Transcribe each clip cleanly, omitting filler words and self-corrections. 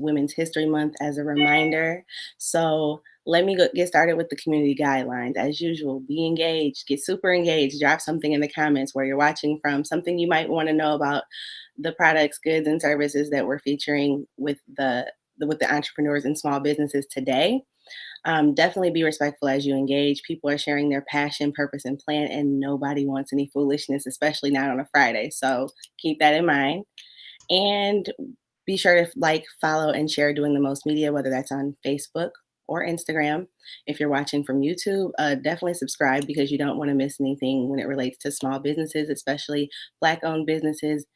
Women's History Month as a reminder. So let me get started with the community guidelines. As usual, be engaged, get super engaged, drop something in the comments where you're watching from, something you might want to know about the products, goods, and services that we're featuring with the entrepreneurs and small businesses today. Definitely be respectful as you engage. People are sharing their passion, purpose, and plan, and nobody wants any foolishness, especially not on a Friday. So keep that in mind. And be sure to like, follow, and share Doing the Most Media, whether that's on Facebook or Instagram. If you're watching from YouTube, definitely subscribe because you don't want to miss anything when it relates to small businesses, especially Black-owned businesses.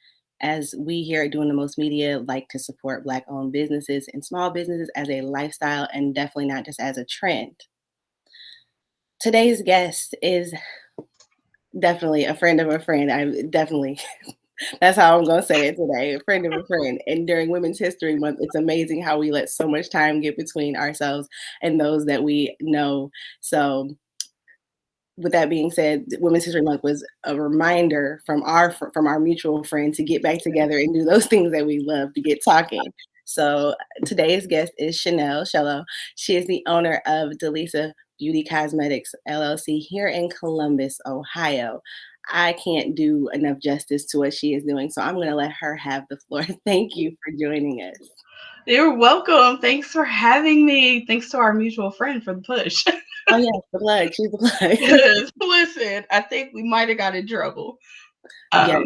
As we here at Doing the Most Media like to support Black-owned businesses and small businesses as a lifestyle and definitely not just as a trend. Today's guest is definitely a friend of a friend. That's how I'm going to say it today. A friend of a friend. And during Women's History Month, it's amazing how we let so much time get between ourselves and those that we know. So with that being said, Women's History Month was a reminder from our mutual friend to get back together and do those things that we love, to get talking. So today's guest is Chenelle Shello. She is the owner of DeLesa Beauty Cosmetics LLC here in Columbus, Ohio. I can't do enough justice to what she is doing, so I'm going to let her have the floor. Thank you for joining us. You're welcome. Thanks for having me. Thanks to our mutual friend for the push. Oh, yeah, the plug. She's the plug. Yes. Listen, I think we might have got in trouble. Yes.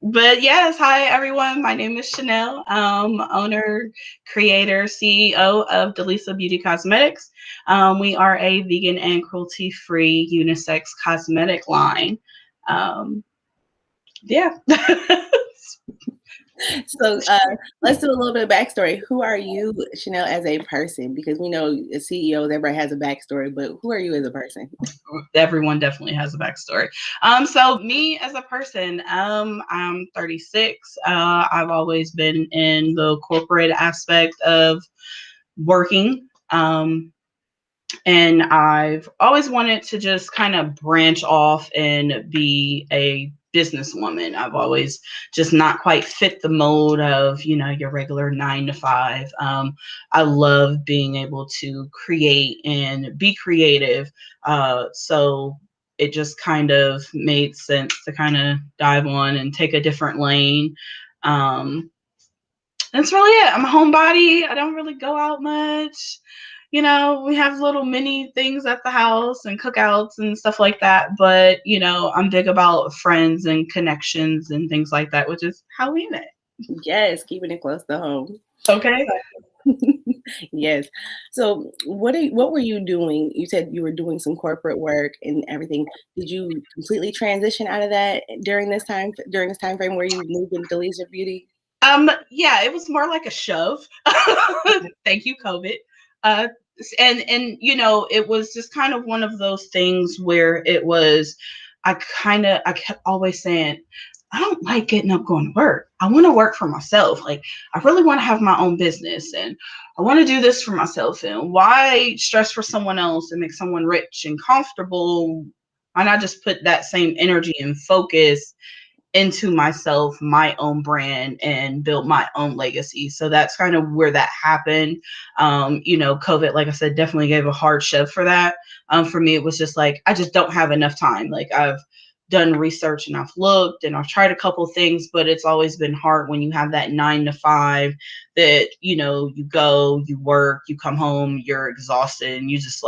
But yes, hi everyone. My name is Chenelle, owner, creator, CEO of DeLesa Beauty Cosmetics. We are a vegan and cruelty-free unisex cosmetic line. Yeah. So let's do a little bit of backstory. Who are you, Chenelle, as a person? Because we know as CEOs, everybody has a backstory, but who are you as a person? Everyone definitely has a backstory. So me as a person, I'm 36. I've always been in the corporate aspect of working. And I've always wanted to just kind of branch off and be a businesswoman. I've always just not quite fit the mold of, your regular 9 to 5. I love being able to create and be creative. So it just kind of made sense to kind of dive on and take a different lane. That's really it. I'm a homebody. I don't really go out much. We have little mini things at the house and cookouts and stuff like that. But, I'm big about friends and connections and things like that, which is how we met. Yes, keeping it close to home. Okay. Yes. So what were you doing? You said you were doing some corporate work and everything. Did you completely transition out of that during this time frame where you moved into DeLesa Beauty? Yeah, it was more like a shove. Thank you, COVID. And it was just kind of one of those things where it was, I kept always saying, I don't like getting up going to work. I want to work for myself. Like, I really want to have my own business and I want to do this for myself. And why stress for someone else and make someone rich and comfortable? Why not just put that same energy and focus into myself, my own brand, and build my own legacy? So that's kind of where that happened. COVID, like I said, definitely gave a hard shove for that. For me, it was just like, I just don't have enough time. Like, I've done research and I've looked and I've tried a couple things, but it's always been hard when you have that 9 to 5 that, you go, you work, you come home, you're exhausted, and you just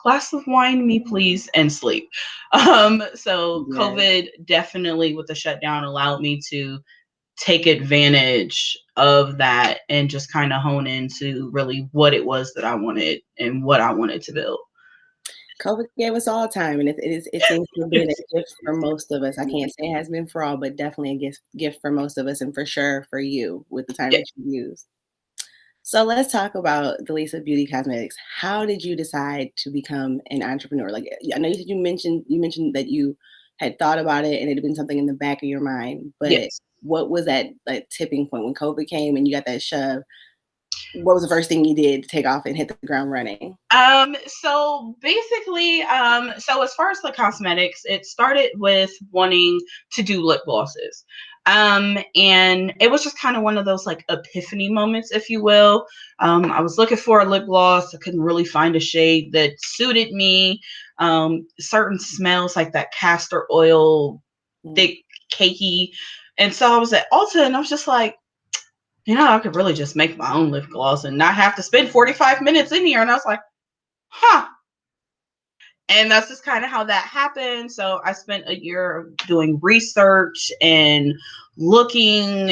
glass of wine, me please, and sleep. So Yeah. COVID definitely with the shutdown allowed me to take advantage of that and just kind of hone into really what it was that I wanted and what I wanted to build. COVID gave us all time, and it seems to have been a gift for most of us. I can't say it has been for all, but definitely a gift for most of us, and for sure for you with the time that you used. So let's talk about DeLesa Beauty Cosmetics. How did you decide to become an entrepreneur? Like, I know you mentioned that you had thought about it and it had been something in the back of your mind, but Yes. what was that like tipping point when COVID came and you got that shove? What was the first thing you did to take off and hit the ground running? So basically, so as far as the cosmetics, it started with wanting to do lip glosses. And it was just kind of one of those like epiphany moments, if you will. I was looking for a lip gloss. I couldn't really find a shade that suited me. Certain smells like that castor oil, Mm. thick, cakey. And so I was at Ulta and I was just like, I could really just make my own lip gloss and not have to spend 45 minutes in here. And I was like, huh. And that's just kind of how that happened. So I spent a year doing research and looking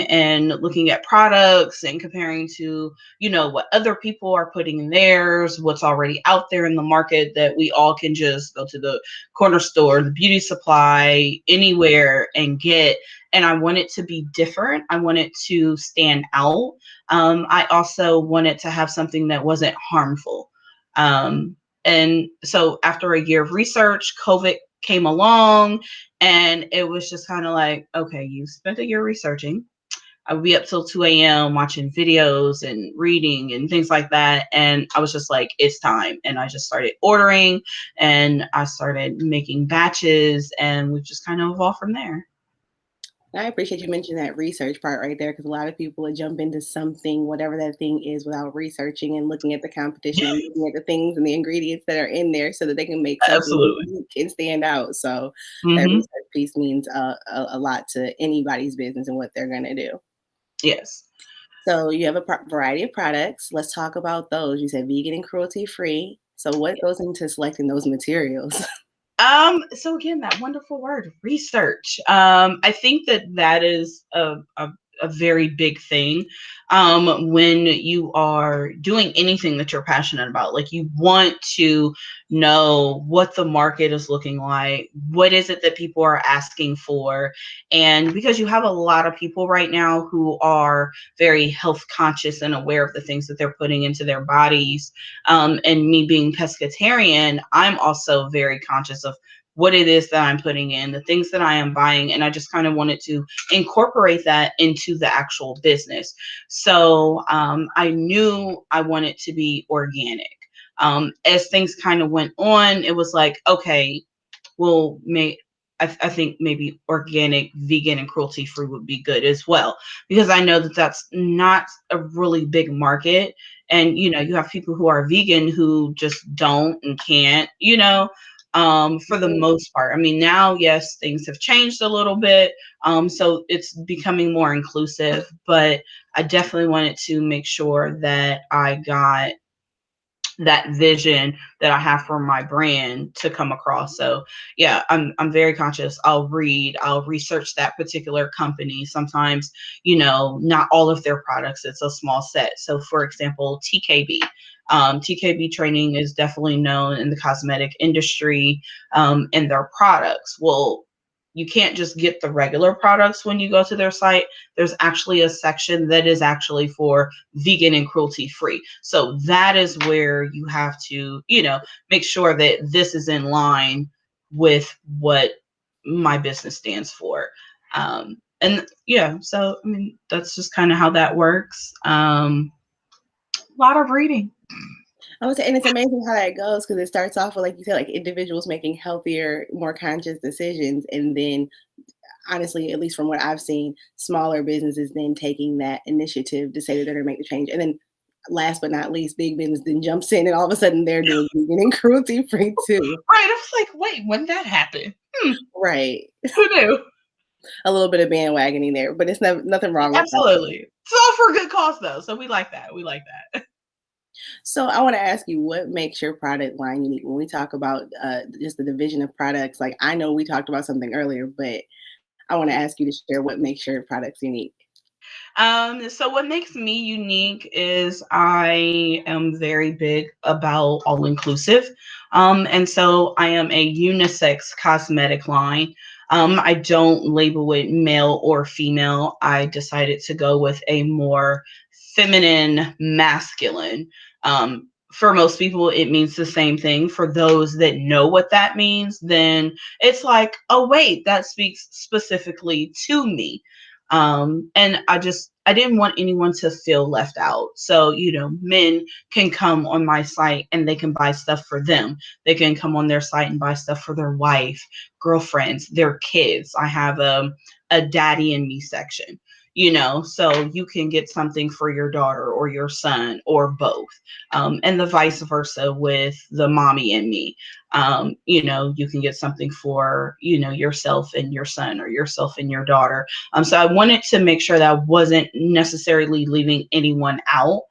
at products and comparing to, what other people are putting in theirs, what's already out there in the market that we all can just go to the corner store, the beauty supply, anywhere and get. And I want it to be different. I want it to stand out. I also wanted to have something that wasn't harmful. And so after a year of research, COVID came along and it was just kind of like, okay, you spent a year researching. I would be up till 2 a.m. watching videos and reading and things like that. And I was just like, it's time. And I just started ordering and I started making batches and we just kind of evolved from there. I appreciate you mentioning that research part right there, because a lot of people would jump into something, whatever that thing is, without researching and looking at the competition and looking at the things and the ingredients that are in there so that they can make something Absolutely. unique and stand out. So that Hmm. research piece means a lot to anybody's business and what they're going to do. Yes. So you have a variety of products. Let's talk about those. You said vegan and cruelty free. So what goes into selecting those materials? So again, that wonderful word, research. I think that is a very big thing when you are doing anything that you're passionate about. Like you want to know what the market is looking like, what is it that people are asking for, and because you have a lot of people right now who are very health conscious and aware of the things that they're putting into their bodies. And me being pescatarian, I'm also very conscious of what it is that I'm putting in, the things that I am buying. And I just kind of wanted to incorporate that into the actual business. So I knew I wanted to be organic. As things kind of went on, it was like, okay, well, I think maybe organic, vegan, and cruelty free would be good as well, because I know that that's not a really big market. And, you have people who are vegan who just don't and can't, for the most part. I mean, now, yes, things have changed a little bit. So it's becoming more inclusive, but I definitely wanted to make sure that I got that vision that I have for my brand to come across. So yeah, I'm very conscious. I'll read, I'll research that particular company. Sometimes, not all of their products, it's a small set. So for example, TKB. TKB training is definitely known in the cosmetic industry and their products. Well, you can't just get the regular products when you go to their site. There's actually a section that is actually for vegan and cruelty free. So that is where you have to, make sure that this is in line with what my business stands for. And yeah, so I mean, that's just kind of how that works. A lot of reading. I would say, and it's amazing how that goes because it starts off with, like you said, like individuals making healthier, more conscious decisions, and then honestly, at least from what I've seen, smaller businesses then taking that initiative to say that they're going to make the change. And then last but not least, big business then jumps in and all of a sudden they're doing vegan and cruelty free too. Right. I was like, wait, when did that happen? Right. Who knew? A little bit of bandwagoning there, but it's nothing wrong with that. Absolutely. It's all for a good cause though. So we like that. We like that. So I want to ask you, what makes your product line unique? When we talk about just the division of products, like I know we talked about something earlier, but I want to ask you to share what makes your products unique. So what makes me unique is I am very big about all inclusive. And so I am a unisex cosmetic line. I don't label it male or female. I decided to go with a more feminine, masculine. For most people, it means the same thing. For those that know what that means, then it's like, oh, wait, that speaks specifically to me. And I didn't want anyone to feel left out. So, men can come on my site and they can buy stuff for them. They can come on their site and buy stuff for their wife, girlfriends, their kids. I have a daddy and me section, so you can get something for your daughter or your son or both. And the vice versa with the mommy and me. You can get something for, yourself and your son or yourself and your daughter. So I wanted to make sure that I wasn't necessarily leaving anyone out.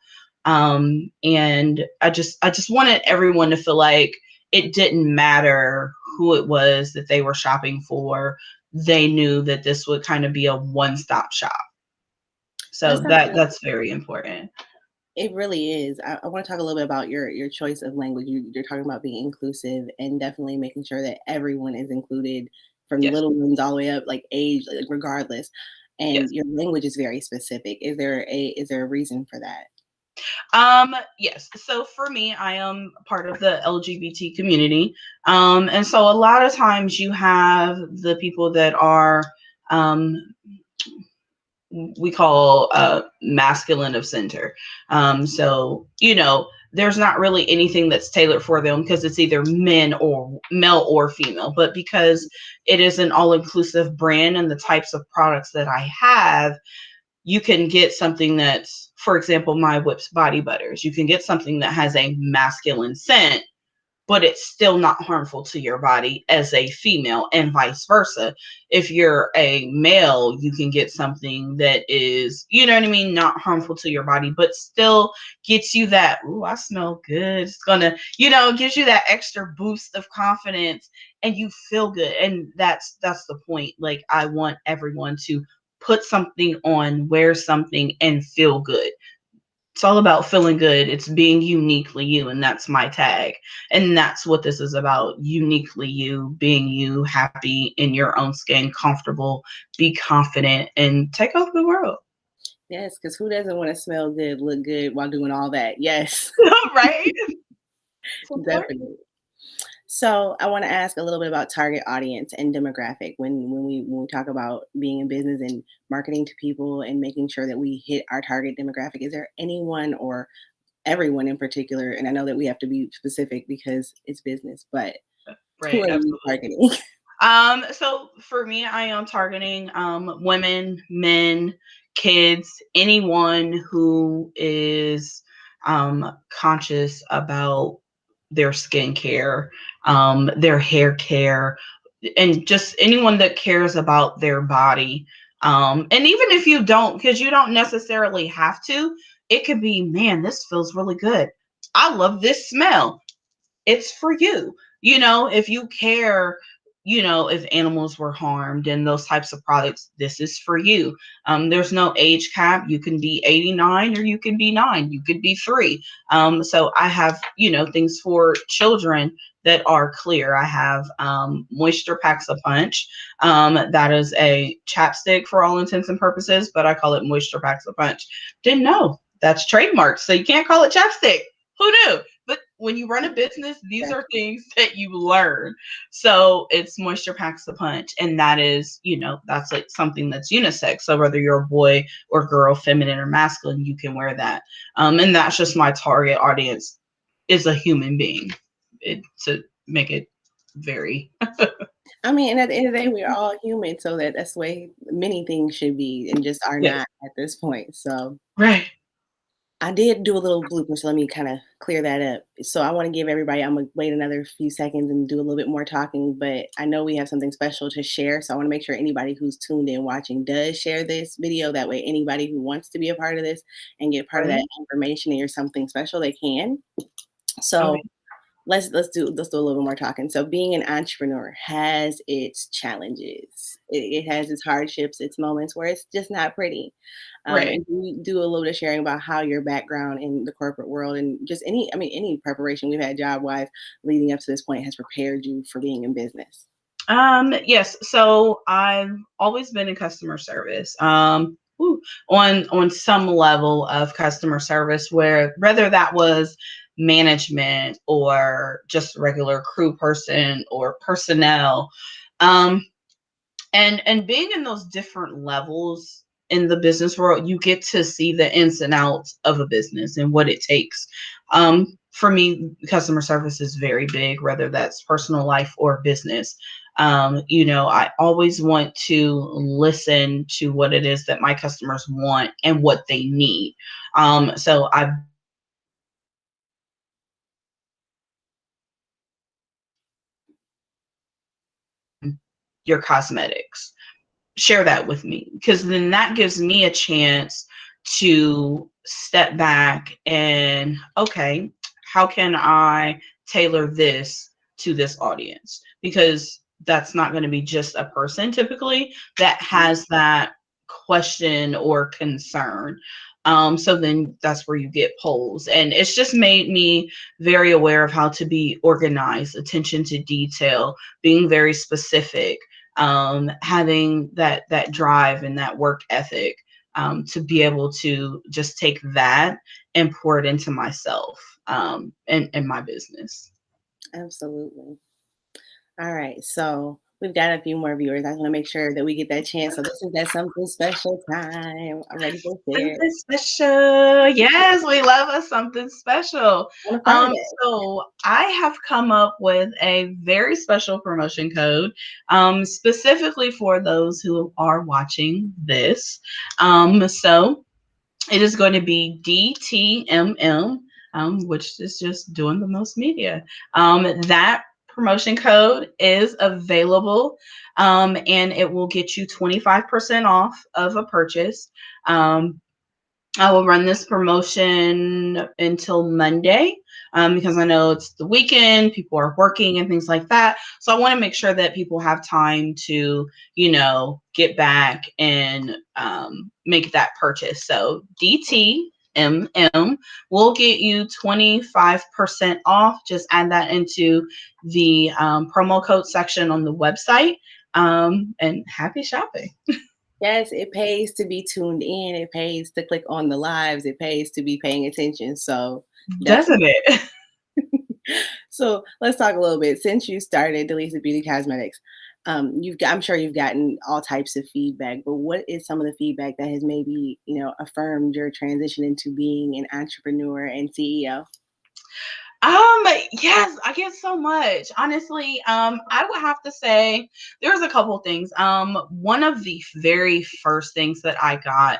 And I just wanted everyone to feel like it didn't matter who it was that they were shopping for. They knew that this would kind of be a one-stop shop. So That's something. that's very important. It really is. I want to talk a little bit about your choice of language. You're talking about being inclusive and definitely making sure that everyone is included, from Yes. little ones all the way up, like age, like regardless. And Yes. your language is very specific. Is there a reason for that? Yes. So for me, I am part of the LGBT community. And so a lot of times you have the people that are, um, we call masculine of center. So, there's not really anything that's tailored for them because it's either men or male or female. But because it is an all inclusive brand and the types of products that I have, you can get something that's, for example, my Whips body butters. You can get something that has a masculine scent, but it's still not harmful to your body as a female, and vice versa. If you're a male, you can get something that is, you know what I mean, not harmful to your body, but still gets you that, ooh, I smell good. It's gonna, it gives you that extra boost of confidence and you feel good. And that's the point. Like, I want everyone to put something on, wear something, and feel good. It's all about feeling good. It's being uniquely you, and that's my tag. And that's what this is about: uniquely you, being you, happy in your own skin, comfortable, be confident, and take over the world. Yes, because who doesn't want to smell good, look good while doing all that? Yes, Right? It's important. definitely. So I want to ask a little bit about target audience and demographic when we talk about being in business and marketing to people and making sure that we hit our target demographic. Is there anyone or everyone in particular? And I know that we have to be specific because it's business, but who Right, are you absolutely. targeting? So for me, I am targeting women, men, kids, anyone who is conscious about their skincare, their hair care, and just anyone that cares about their body. And even if you don't, because you don't necessarily have to, it could be, man, this feels really good. I love this smell. It's for you. If you care, if animals were harmed and those types of products, this is for you. There's no age cap. You can be 89 or you can be 9. You could be 3. So I have, things for children that are clear. I have Moisture Packs a Punch. That is a chapstick for all intents and purposes, but I call it Moisture Packs a Punch. Didn't know that's trademarked, so you can't call it chapstick. Who knew? But when you run a business, these That- are things that you learn. So it's Moisture Packs the Punch. And that is, that's like something that's unisex. So whether you're a boy or girl, feminine or masculine, you can wear that. And that's just my target audience is a human being, to make it very I mean, and at the end of the day, we are all human, so that's the way many things should be, and just are yes. not at this point. So Right. I did do a little blooper, so let me kind of clear that up. So I want to give everybody, I'm going to wait another few seconds and do a little bit more talking, but I know we have something special to share. So I want to make sure anybody who's tuned in watching does share this video. That way, anybody who wants to be a part of this and get part of that Right. information and hear something special, they can. Okay. So let's do a little bit more talking. So being an entrepreneur has its challenges. It has its hardships, its moments where it's just not pretty. Right. And we do a little bit of sharing about how your background in the corporate world and just any preparation we've had job wise leading up to this point has prepared you for being in business. Yes. So I've always been in customer service. On some level of customer service, where whether that was management or just regular crew person or personnel, um, and being in those different levels. in the business world, you get to see the ins and outs of a business and what it takes. For me, customer service is very big, whether that's personal life or business. I always want to listen to what it is that my customers want and what they need. So I've your cosmetics. Share that with me, because then that gives me a chance to step back and, okay, how can I tailor this to this audience? Because that's not going to be just a person typically that has that question or concern. So then that's where you get polls, and it's just made me very aware of how to be organized, attention to detail, being very specific, having that drive and that work ethic, to be able to just take that and pour it into myself, and my business. Absolutely. All right. So we've got a few more viewers. I want to make sure that we get that chance. So this is that something special time. I'm ready to share. Something special. Yes, we love us something special. On a Friday. So I have come up with a very special promotion code, specifically for those who are watching this. So it is going to be DTMM, which is just doing the most media. That promotion code is available, and it will get you 25% off of a purchase. Um, I will run this promotion until Monday, because I know it's the weekend, people are working and things like that. So I want to make sure that people have time to, get back and make that purchase. So DTMM will get you 25% off. Just add that into the promo code section on the website, and happy shopping. Yes, it pays to be tuned in. It pays to click on the lives. It pays to be paying attention. So Doesn't definitely. it? So let's talk a little bit. Since you started DeLesa Beauty Cosmetics, I'm sure you've gotten all types of feedback, but what is some of the feedback that has maybe, affirmed your transition into being an entrepreneur and CEO? Yes, I get so much. Honestly, I would have to say there's a couple things. One of the very first things that I got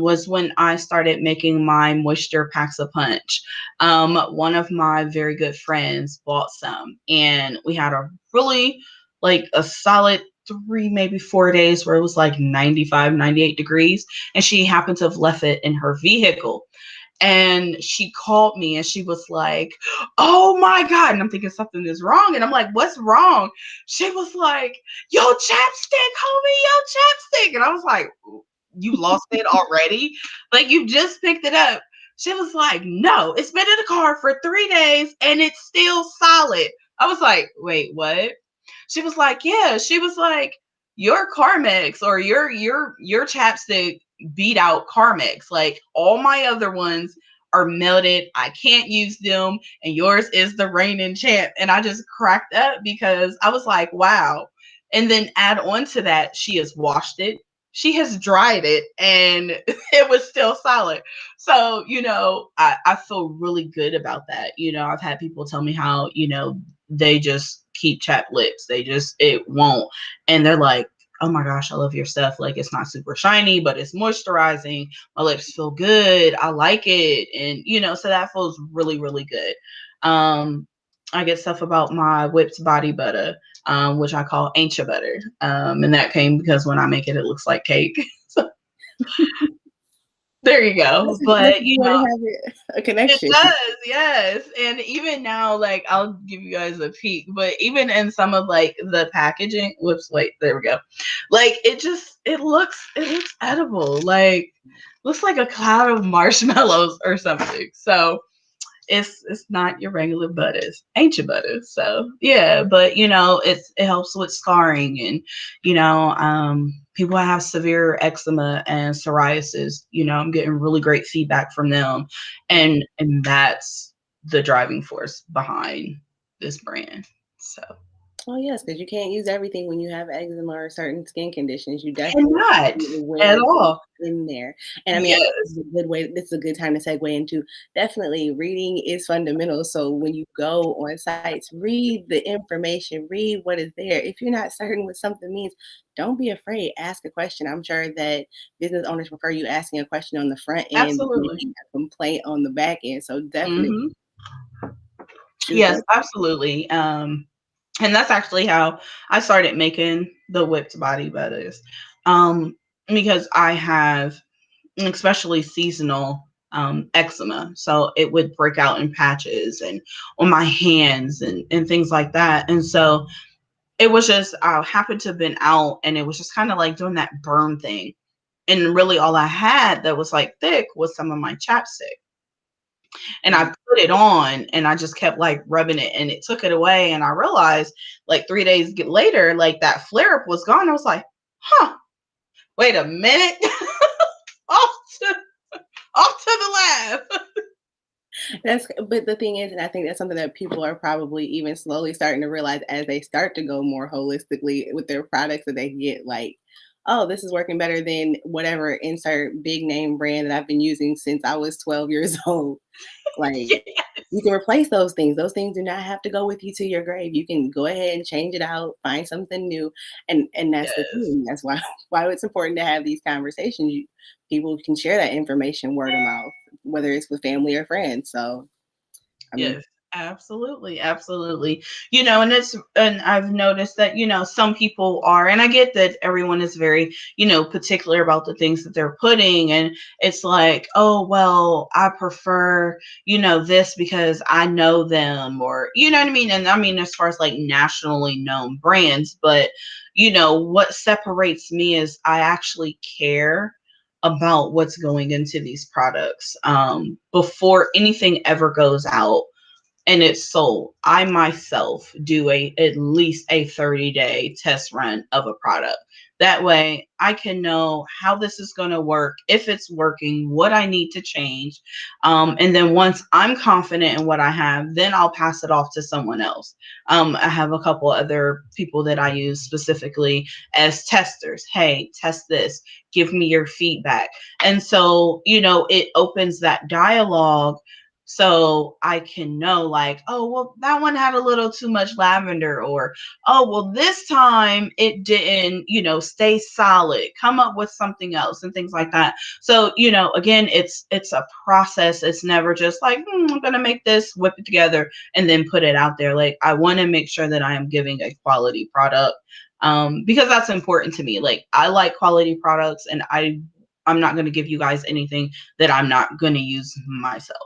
was when I started making my moisture packs a punch. One of my very good friends bought some, and we had a really, like, a solid 3, maybe 4 days where it was like 95, 98 degrees, and she happened to have left it in her vehicle. And she called me and she was like, "Oh my God." And I'm thinking something is wrong. And I'm like, "What's wrong?" She was like, "Yo, chapstick, homie, yo, chapstick." And I was like, "You lost it already? Like, you just picked it up." She was like, "No, it's been in the car for 3 days and it's still solid." I was like, "Wait, what?" She was like, "Yeah." She was like, "Your Carmex or your chapstick beat out Carmex. Like, all my other ones are melted. I can't use them, and yours is the reigning champ." And I just cracked up because I was like, "Wow." And then add on to that, she has washed it, she has dried it, and it was still solid. So, I feel really good about that. I've had people tell me how, they just keep chapped lips. It won't. And they're like, "Oh my gosh, I love your stuff. Like, it's not super shiny, but it's moisturizing. My lips feel good. I like it." And, so that feels really, really good. I get stuff about my whipped body butter, which I call ancient butter. And that came because when I make it, it looks like cake. So there you go. Must But, be where to have a it connection. does, yes. And even now, like, I'll give you guys a peek, but even in some of, like, the packaging, whoops, wait, there we go. Like, it looks edible. Like, looks like a cloud of marshmallows or something. So it's not your regular butter, it's ancient butter. So yeah, but it helps with scarring, and people that have severe eczema and psoriasis, I'm getting really great feedback from them, and that's the driving force behind this brand. So Well, yes, because you can't use everything when you have eczema or certain skin conditions. You definitely have Cannot to be at aware of what's all. in there. And I mean, I think this Yes, is a good way. This is a good time to segue into definitely reading is fundamental. So when you go on sites, read the information, read what is there. If you're not certain what something means, don't be afraid. Ask a question. I'm sure that business owners prefer you asking a question on the front end, absolutely. making a complaint on the back end. So definitely Mhm. shoot Yes, that. absolutely. And that's actually how I started making the whipped body butters. Um, because I have, especially seasonal eczema. So it would break out in patches and on my hands and things like that. And so it was just, I happened to have been out and it was just kind of like doing that burn thing. And really all I had that was like thick was some of my chapstick. And I Mm. put it on and I just kept like rubbing it and it took it away. And I realized like 3 days later, like that flare up was gone. I was like, huh, wait a minute. off to off to the lab. That's but the thing is, and I think that's something that people are probably even slowly starting to realize as they start to go more holistically with their products that they get like, oh, this is working better than whatever insert big name brand that I've been using since I was 12 years old. Like you Yes. can replace those things. Those things do not have to go with you to your grave. You can go ahead and change it out, find something new, and that's the Yes. thing. That's why why it's important to have these conversations. People can share that information word of mouth, whether it's with family or friends. So I mean, Yes, absolutely, absolutely. And I've noticed that, some people are, and I get that everyone is very, particular about the things that they're putting. And it's like, oh, well, I prefer, this because I know them, or, you know what I mean? And I mean, as far as like nationally known brands, but, what separates me is I actually care about what's going into these products before anything ever goes out and it's sold. I myself do a at least a 30-day test run of a product. That way I can know how this is going to work, if it's working, what I need to change. And then once I'm confident in what I have, then I'll pass it off to someone else. I have a couple other people that I use specifically as testers. Hey, test this, give me your feedback. And so, it opens that dialogue so I can know like, oh, well, that one had a little too much lavender, or, oh, well, this time it didn't, stay solid, come up with something else and things like that. So, again, it's a process. It's never just like, I'm going to make this, whip it together and then put it out there. Like I want to make sure that I am giving a quality product because that's important to me. Like I like quality products and I'm not going to give you guys anything that I'm not going to use myself.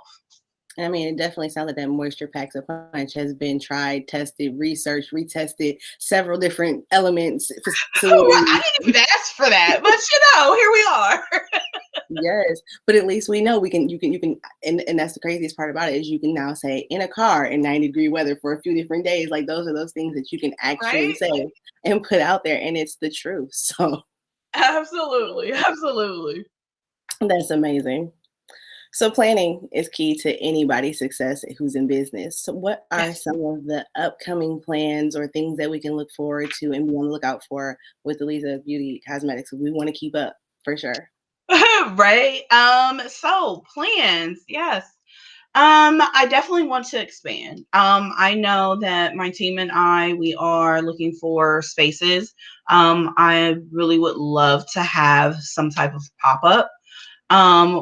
I mean, it definitely sounds like that moisture packs a punch has been tried, tested, researched, retested, several different elements, Right, I facilities. didn't even ask for that, but here we are. Yes, but at least we know you can, and that's the craziest part about it is you can now say in a car in 90-degree weather for a few different days. Like those are those things that you can actually Right? say and put out there, and it's the truth. So Absolutely, absolutely. that's amazing. So planning is key to anybody's success who's in business. So what are Yes. some of the upcoming plans or things that we can look forward to and be on the lookout for with DeLesa Beauty Cosmetics? We want to keep up for sure. Right? So plans, yes. I definitely want to expand. I know that my team and we are looking for spaces. I really would love to have some type of pop-up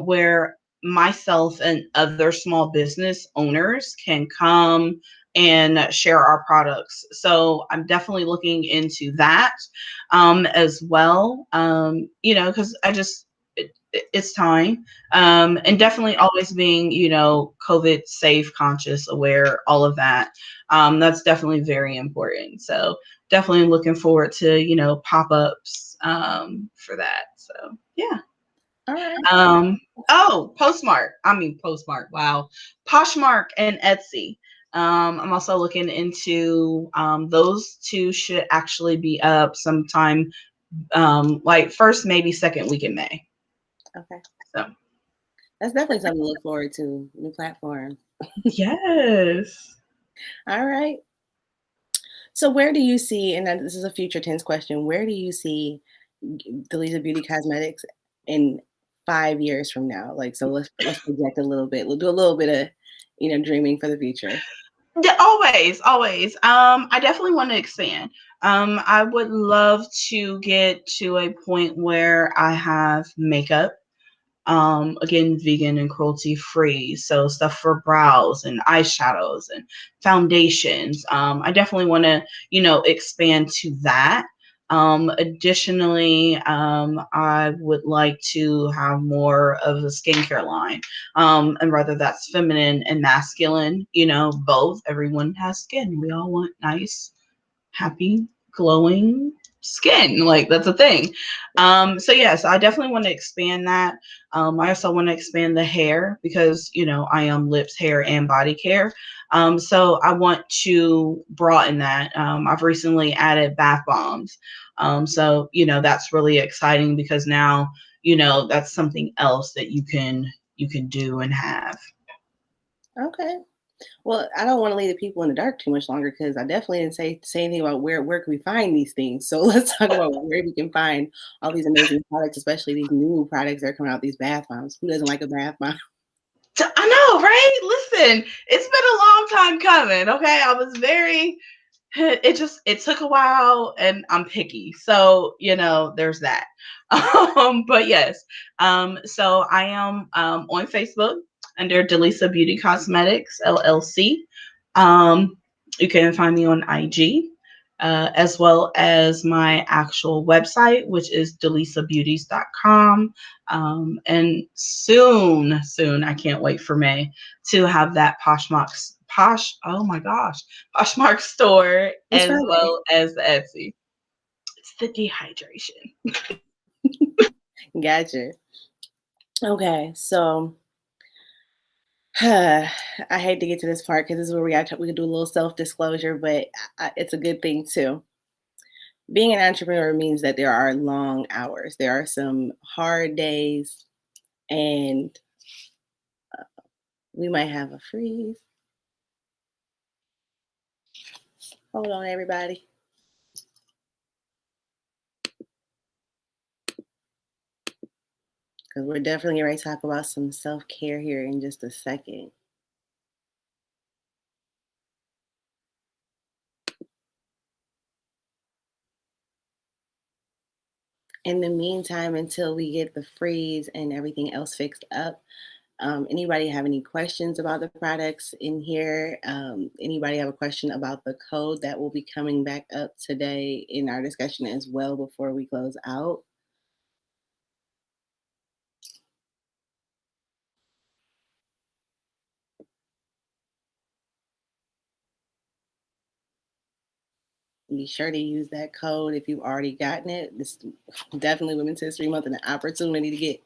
where myself and other small business owners can come and share our products. So I'm definitely looking into that as well. Because it's time. And definitely always being, COVID safe, conscious, aware, all of that. That's definitely very important. So definitely looking forward to, pop ups for that. So yeah. All right. Um, oh, Postmark. Wow. Poshmark and Etsy. I'm also looking into those two should actually be up sometime like first, maybe second week in May. Okay. So That's definitely something to look forward to. New platform. yes. All right. So where do you see, and then this is a future tense question, where do you see DeLesa Beauty Cosmetics in 5 years from now? Like, so let's project a little bit. We'll do a little bit of, dreaming for the future. Yeah, always, always. I definitely want to expand. I would love to get to a point where I have makeup, again, vegan and cruelty free. So stuff for brows and eyeshadows and foundations. I definitely want to, expand to that. Additionally, I would like to have more of a skincare line. And whether that's feminine and masculine, both. Everyone has skin. We all want nice, happy, glowing skin. Like, that's a thing. So yes, I definitely want to expand that. I also want to expand the hair because, I am lips, hair, and body care. So I want to broaden that. I've recently added bath bombs. So, that's really exciting because now, that's something else that you can do and have. Okay. Well, I don't want to leave the people in the dark too much longer because I definitely didn't say anything about where can we find these things. So let's talk about where we can find all these amazing products, especially these new products that are coming out. These bath bombs. Who doesn't like a bath bomb? I know, right? Listen, it's been a long time coming. Okay. I was very, it took a while and I'm picky. So, there's that. But yes. So I am on Facebook under DeLesa Beauty Cosmetics LLC. Um, you can find me on IG. As well as my actual website, which is DéLesaBeauties.com. And soon, I can't wait for May to have that oh my gosh, Poshmark store It's as Friday. well as the Etsy. It's the dehydration. Gotcha. Okay, so I hate to get to this part because this is where we can do a little self disclosure, but it's a good thing too. Being an entrepreneur means that there are long hours. There are some hard days, and we might have a freeze. Hold on, everybody, because we're definitely ready to talk about some self care here in just a second. In the meantime, until we get the freeze and everything else fixed up, anybody have any questions about the products in here? Anybody have a question about the code that will be coming back up today in our discussion as well before we close out? Be sure to use that code if you've already gotten it. This definitely Women's History Month and an opportunity to get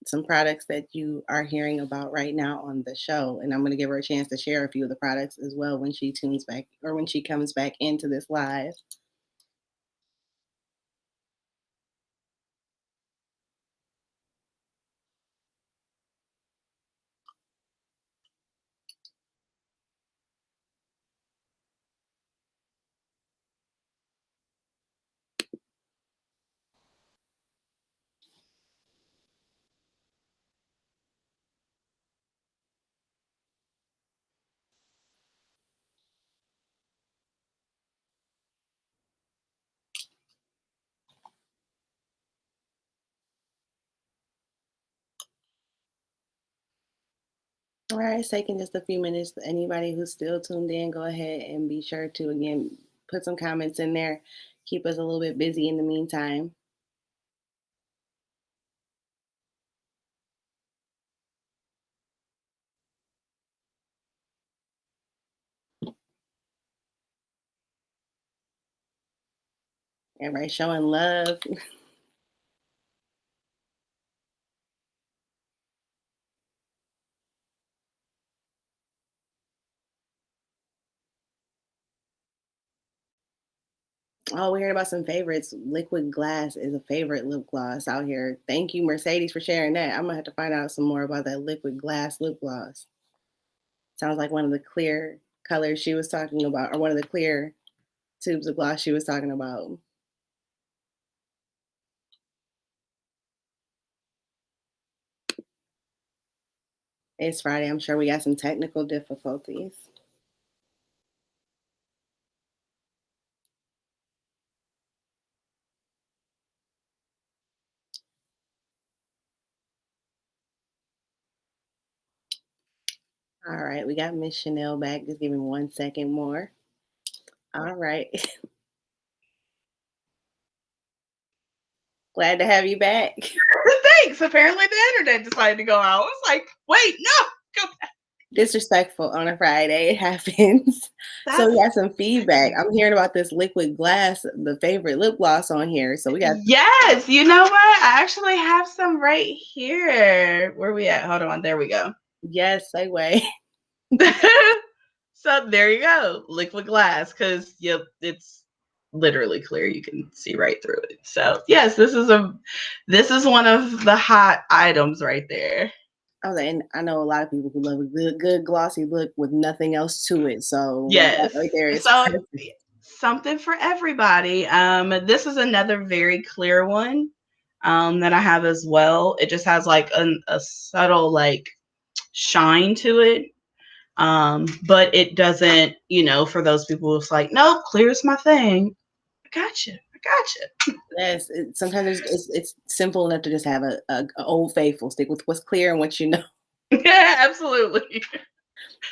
some products that you are hearing about right now on the show. And I'm going to give her a chance to share a few of the products as well when she tunes back or when she comes back into this live. All right, it's taking just a few minutes. Anybody who's still tuned in, go ahead and be sure to again put some comments in there. Keep us a little bit busy in the meantime. Everybody showing love. Oh, we heard about some favorites. Liquid Glass is a favorite lip gloss out here. Thank you, Mercedes, for sharing that. I'm gonna have to find out some more about that Liquid Glass lip gloss. Sounds like one of the clear colors she was talking about, or one of the clear tubes of gloss she was talking about. It's Friday. I'm sure we got some technical difficulties. All right, we got Miss Chanel back. Just give me 1 second more. All right. Glad to have you back. Thanks. Apparently the internet decided to go out. I was like, wait, no, go back. Disrespectful on a Friday. It happens. So we That's got some feedback. I'm hearing about this liquid glass, the favorite lip gloss on here. So we got yes. You know what? I actually have some right here. Where we at? Hold on. There we go. yes, segue. So there you go. Liquid glass. Because yep, it's literally clear. You can see right through it. So yes, this is one of the hot items right there. Oh, and I know a lot of people who love a good glossy look with nothing else to it. So that Yes. right there is So perfect. something for everybody. This is another very clear one that I have as well. It just has like a subtle like shine to it. But it doesn't, for those people who's like, no, clear's my thing. I got you. I got you. Yes, sometimes it's simple enough to just have a old faithful stick with what's clear and what you know. Yeah, absolutely.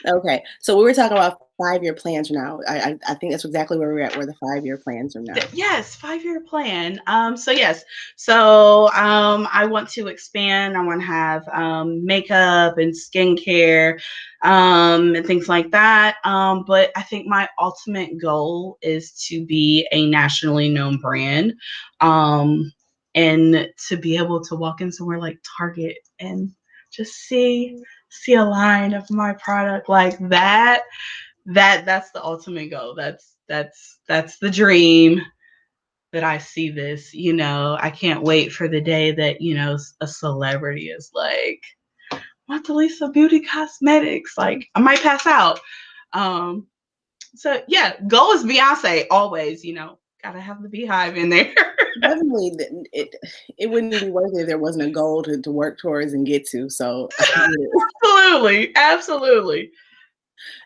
Okay, so we were talking about 5-year plans now. I think that's exactly where we're at. Where the 5-year plans are now. Yes, 5-year plan. So yes, so I want to expand. I want to have makeup and skincare, and things like that. But I think my ultimate goal is to be a nationally known brand, um, and to be able to walk in somewhere like Target and just see a line of my product like that. That's the ultimate goal. That's the dream that I see this. I can't wait for the day that, a celebrity is like, what DeLesa Beauty Cosmetics? Like, I might pass out. Um, so yeah, goal is Beyonce always, gotta have the beehive in there. Definitely, it wouldn't be worth it if there wasn't a goal to work towards and get to. So I get it. Absolutely. Absolutely.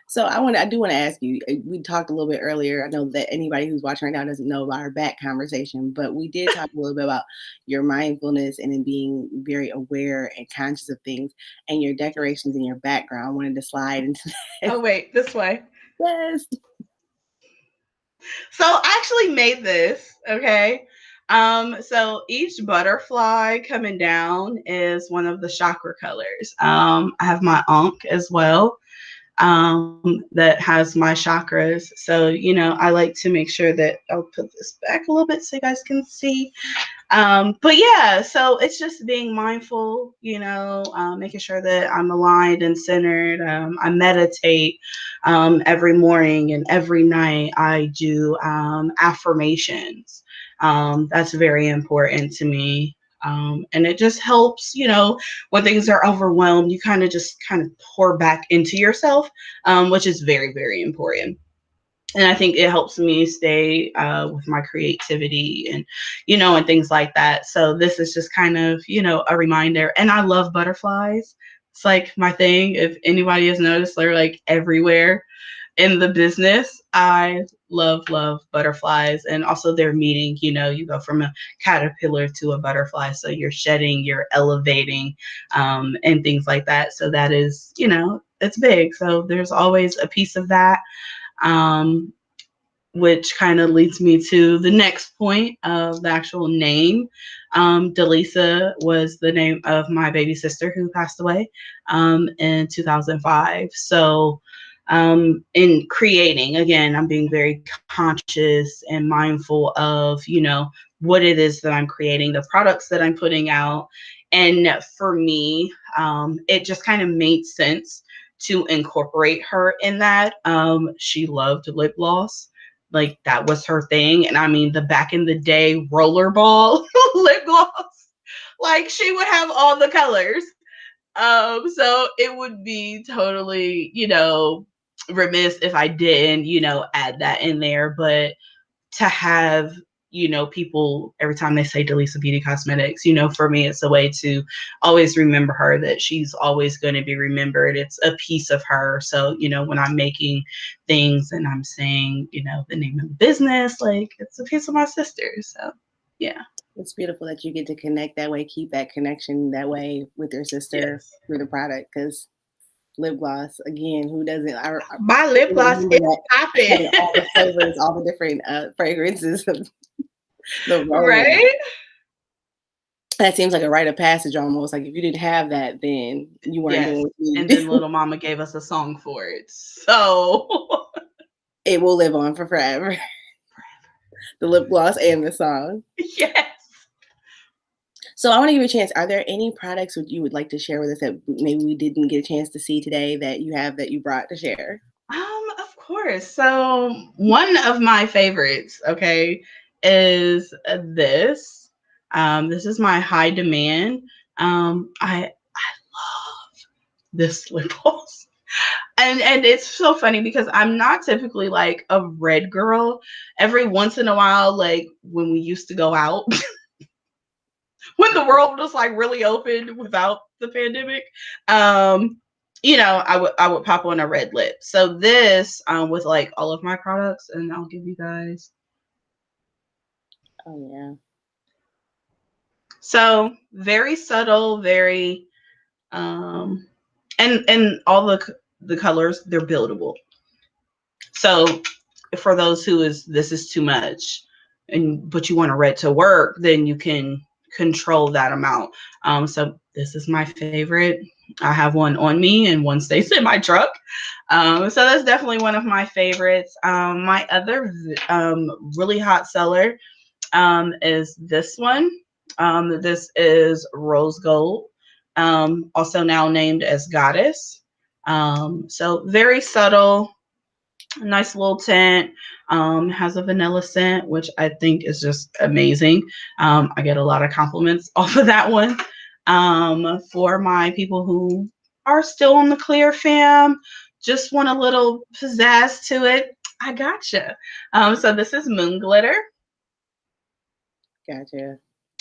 So I do want to ask you. We talked a little bit earlier. I know that anybody who's watching right now doesn't know about our back conversation, but we did talk a little bit about your mindfulness and in being very aware and conscious of things, and your decorations in your background. I wanted to slide into that. Oh wait, this way. Yes. So I actually made this, okay? So each butterfly coming down is one of the chakra colors. I have my Ankh as well, that has my chakras. So, I like to make sure that I'll put this back a little bit so you guys can see. But yeah, so it's just being mindful, making sure that I'm aligned and centered. I meditate every morning, and every night I do affirmations. That's very important to me. And it just helps, when things are overwhelmed, you kind of pour back into yourself, which is very, very important. And I think it helps me stay with my creativity and, and things like that. So this is just kind of, a reminder. And I love butterflies. It's like my thing. If anybody has noticed, they're like everywhere in the business. I love butterflies, and also their meaning. You go from a caterpillar to a butterfly. So you're shedding, you're elevating, and things like that. So that is, it's big. So there's always a piece of that. Um, which kind of leads me to the next point of the actual name. DeLesa was the name of my baby sister who passed away in 2005. So, in creating, again, I'm being very conscious and mindful of, what it is that I'm creating, the products that I'm putting out. And for me, it just kind of made sense to incorporate her in that. She loved lip gloss, like that was her thing. And I mean, the back in the day rollerball lip gloss, like she would have all the colors. So it would be totally, remiss if I didn't, add that in there. But to have, people every time they say DeLesa Beauty Cosmetics, for me, it's a way to always remember her, that she's always going to be remembered. It's a piece of her. So, when I'm making things and I'm saying, the name of the business, like, it's a piece of my sister. So, yeah. It's beautiful that you get to connect that way, keep that connection that way with your sister Yes. through the product. Because lip gloss, again, who doesn't? I My lip gloss remember is that popping. having all the flavors, all the different fragrances of the rose. Right? That seems like a rite of passage almost. Like if you didn't have that, then you weren't Yes. doing what you And needed to then do. Little Mama gave us a song for it. So, It will live on for forever. The lip gloss and the song. yes. So I want to give you a chance. Are there any products that you would like to share with us that maybe we didn't get a chance to see today that you have that you brought to share? Of course. So one of my favorites, okay, is this. This is my high demand. I love this lip gloss. And it's so funny because I'm not typically like a red girl. Every once in a while, like when we used to go out, when the world was like really open without the pandemic, I would pop on a red lip. So this, with like all of my products, and I'll give you guys. Oh yeah. So very subtle, very and all the colors, they're buildable. So for those this is too much, but you want a red to work, then you can control that amount. So this is my favorite. I have one on me and one stays in my truck. So that's definitely one of my favorites. My other really hot seller is this one. This is Rose Gold, also now named as Goddess. So very subtle, nice little tint. Has a vanilla scent, which I think is just amazing. I get a lot of compliments off of that one. For my people who are still on the clear fam, just want a little pizzazz to it, I gotcha. So this is Moon Glitter. Gotcha.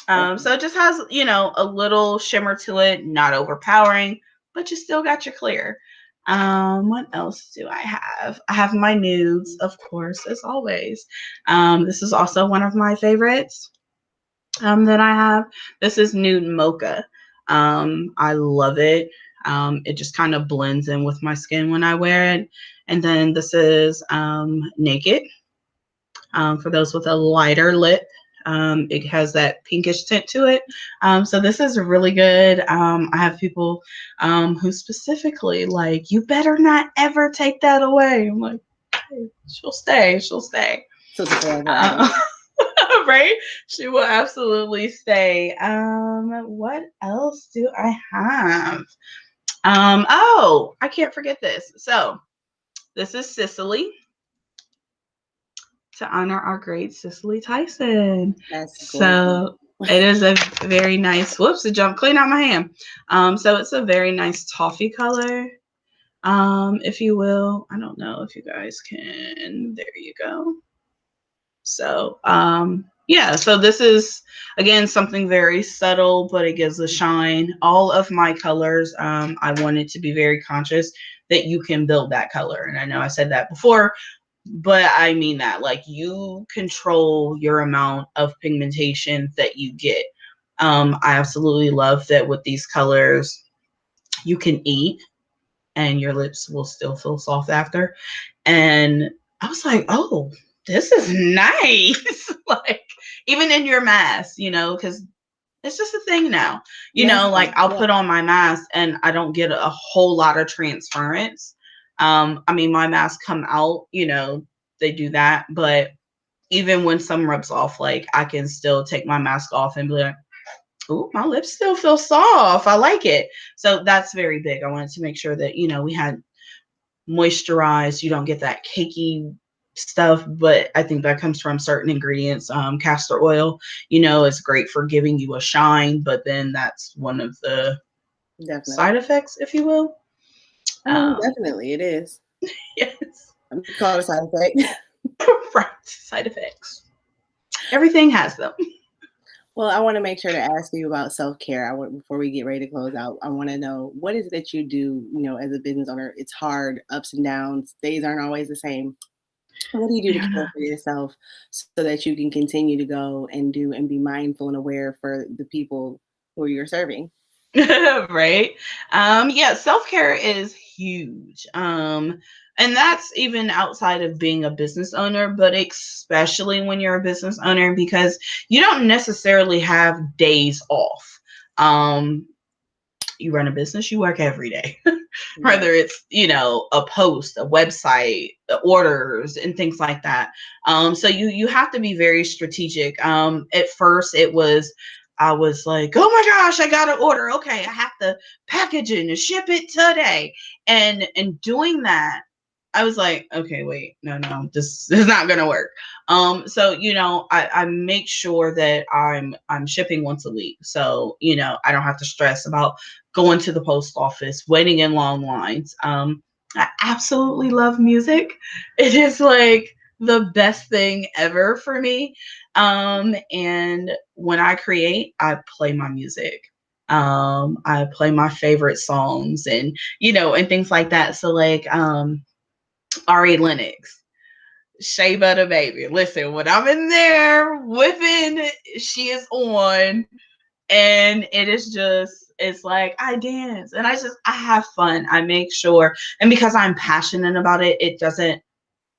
So it just has, a little shimmer to it, not overpowering, but you still got your clear. What else do I have? I have my nudes, of course, as always. This is also one of my favorites that I have. This is Nude Mocha. I love it. It just kind of blends in with my skin when I wear it. And then this is Naked. For those with a lighter lip. It has that pinkish tint to it. So this is really good. I have people who specifically like, you better not ever take that away. I'm like, hey, she'll stay. She'll stay. So it's a forever item. Right? She will absolutely stay. What else do I have? Oh, I can't forget this. So this is Sicily, to honor our great Cicely Tyson. That's gorgeous. So it is a very nice, whoops, it jumped clean out my hand. So it's a very nice toffee color, if you will. I don't know if you guys can, there you go. So, yeah, so this is, again, something very subtle, but it gives a shine. All of my colors, I wanted to be very conscious that you can build that color. And I know I said that before, but I mean that, like, you control your amount of pigmentation that you get. I absolutely love that with these colors, you can eat and your lips will still feel soft after. And I was like, oh, this is nice. Like, even in your mask, because it's just a thing now. Like I'll put on my mask and I don't get a whole lot of transference. I mean, my masks come out, they do that, but even when some rubs off, like I can still take my mask off and be like, oh, my lips still feel soft. I like it. So that's very big. I wanted to make sure that, we had moisturized, you don't get that cakey stuff, but I think that comes from certain ingredients. Castor oil, is great for giving you a shine, but then that's one of the side effects, if you will. Definitely, it is. Yes. I'm called a side effect. Right, side effects. Everything has them. Well, I want to make sure to ask you about self-care. Before we get ready to close out, I want to know what is it that you do, as a business owner? It's hard, ups and downs, days aren't always the same. What do you do to care Yeah. for yourself so that you can continue to go and do and be mindful and aware for the people who you're serving? Right. Yeah, self-care is huge. And that's even outside of being a business owner, but especially when you're a business owner because you don't necessarily have days off. Um, you run a business, you work every day. Right. Whether it's, a post, a website, the orders and things like that. So you have to be very strategic. At first I was like, oh my gosh, I got an order. Okay, I have to package it and ship it today. And doing that, I was like, okay, wait, no, this is not gonna work. So I make sure that I'm shipping once a week. So, I don't have to stress about going to the post office, waiting in long lines. I absolutely love music. It is like the best thing ever for me. And when I create, I play my music. I play my favorite songs and things like that. So like Ari Lennox, Shea Butter Baby. Listen, when I'm in there whipping, she is on, and it's like I dance and I have fun. I make sure, and because I'm passionate about it, it doesn't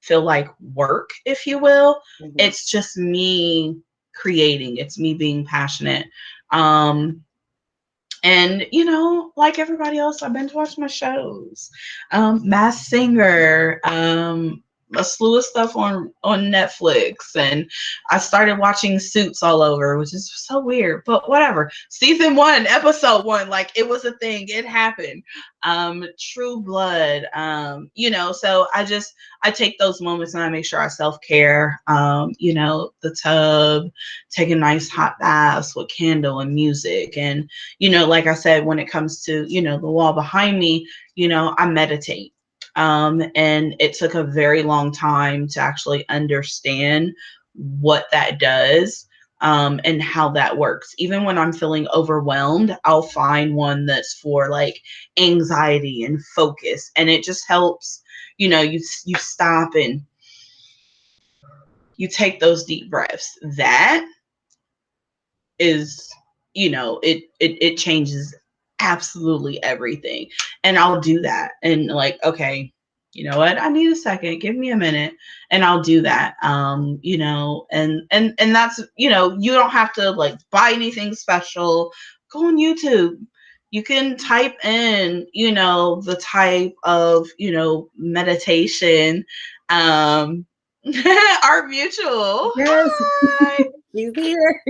feel like work, if you will. Mhm. It's just me creating. It's me being passionate. Um, and like everybody else, I've been to watch my shows. Mass Singer, a slew of stuff on Netflix, and I started watching Suits all over, which is so weird, but whatever. Season 1, episode 1, like it was a thing, it happened. True Blood, so I take those moments and I make sure I self-care. The tub, taking nice hot baths with candle and music, and like I said, when it comes to, the wall behind me, I meditate. And it took a very long time to actually understand what that does, and how that works. Even when I'm feeling overwhelmed, I'll find one that's for like anxiety and focus. And it just helps, you stop and you take those deep breaths. That is, it changes absolutely everything. And I'll do that and like, okay, you know what, I need a second, give me a minute, and I'll do that. And that's, you don't have to like buy anything special. Go on YouTube, you can type in, the type of, meditation. um our mutual, Yes, hi. he's here.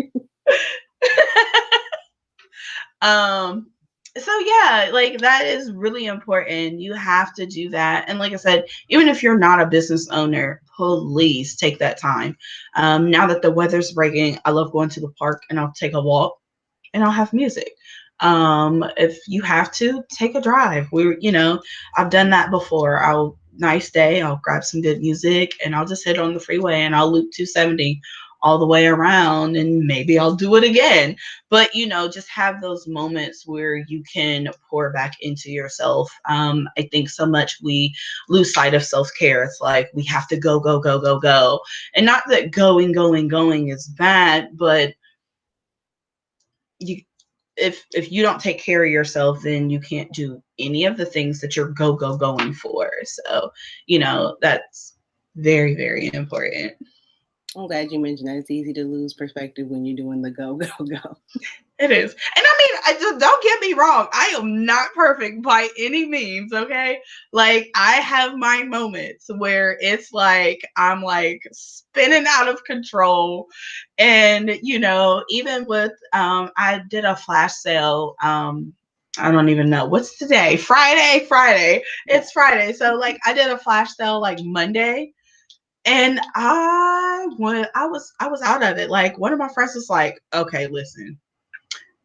um so yeah, like that is really important. You have to do that. And like I said, even if you're not a business owner, please take that time. Now that the weather's breaking, I love going to the park and I'll take a walk and I'll have music. If you have to, take a drive. I've done that before. Nice day, I'll grab some good music and I'll just hit on the freeway and I'll loop 270 all the way around, and maybe I'll do it again. But just have those moments where you can pour back into yourself. I think so much we lose sight of self-care. It's like we have to go, go, go, go, go. And not that going is bad, but you if you don't take care of yourself, then you can't do any of the things that you're going for. So, that's very, very important. I'm glad you mentioned that. It's easy to lose perspective when you're doing the go, go, go. It is. And I mean, I just don't get me wrong. I am not perfect by any means, okay? Like I have my moments where it's like I'm like spinning out of control. And even with I did a flash sale. I don't even know what's today. Friday. Yeah. It's Friday. So like I did a flash sale like Monday, and I was out of it. Like one of my friends was like, "Okay, listen,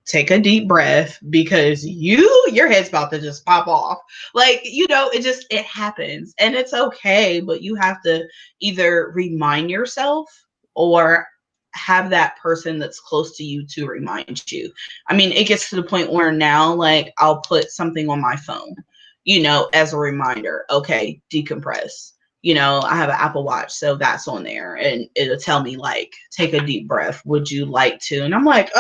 take a deep breath because your head's about to just pop off." Like it happens and it's okay, but you have to either remind yourself or have that person that's close to you to remind you. I mean, it gets to the point where now, like, I'll put something on my phone, as a reminder. Okay, decompress. I have an Apple Watch, so that's on there, and it'll tell me, like, take a deep breath. Would you like to? And I'm like,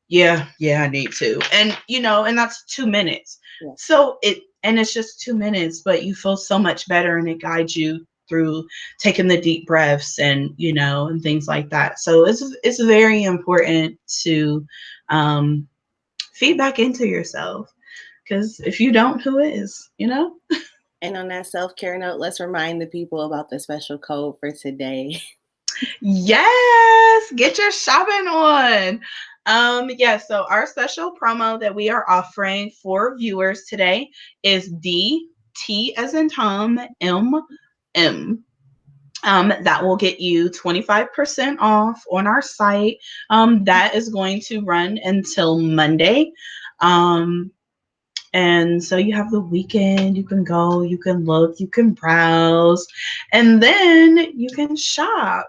yeah, I need to. And, and that's 2 minutes. Yeah. So it's just 2 minutes, but you feel so much better, and it guides you through taking the deep breaths and, and things like that. So it's very important to feed back into yourself, because if you don't, who is, And on that self-care note, let's remind the people about the special code for today. Yes, get your shopping on. So our special promo that we are offering for viewers today is DT as in Tom, MM. That will get you 25% off on our site. That is going to run until Monday. And so you have the weekend, you can go, you can look, you can browse, and then you can shop.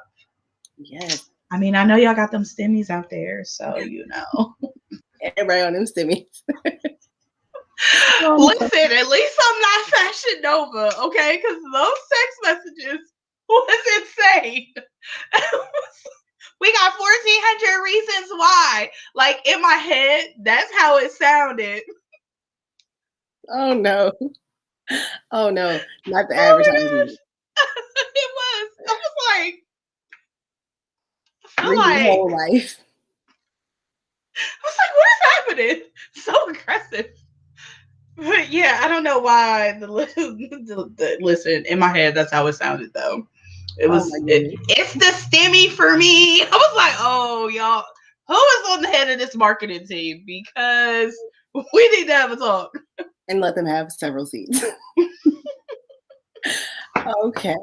Yes. I mean, I know y'all got them stimmies out there, so Everybody on them stimmies. Listen, at least I'm not Fashion Nova, okay? Because those text messages was insane. We got 1,400 reasons why. Like, in my head, that's how it sounded. Oh no. Oh no. Not the Oh advertising. it was. I was like, Read your whole life. what is happening? So aggressive. But yeah, I don't know why listen, in my head, that's how it sounded though. It's the stimmy for me. I was like, oh, y'all, who is on the head of this marketing team? Because we need to have a talk. And let them have several seats. Okay.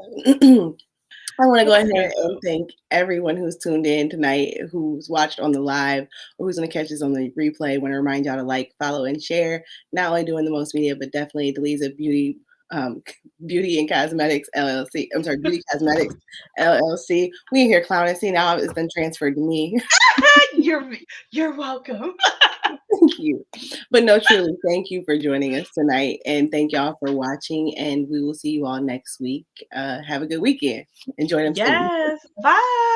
I want to go ahead and thank everyone who's tuned in tonight, who's watched on the live, or who's going to catch this on the replay. I want to remind y'all to like, follow, and share. Not only doing the most media, but definitely DeLesa Beauty and Cosmetics LLC. I'm sorry, Beauty Cosmetics LLC. We in here clowning. See, now it's been transferred to me. You're welcome. Thank you. But no, truly, thank you for joining us tonight. And thank y'all for watching. And we will see you all next week. Have a good weekend. Enjoy them. Yes. Bye.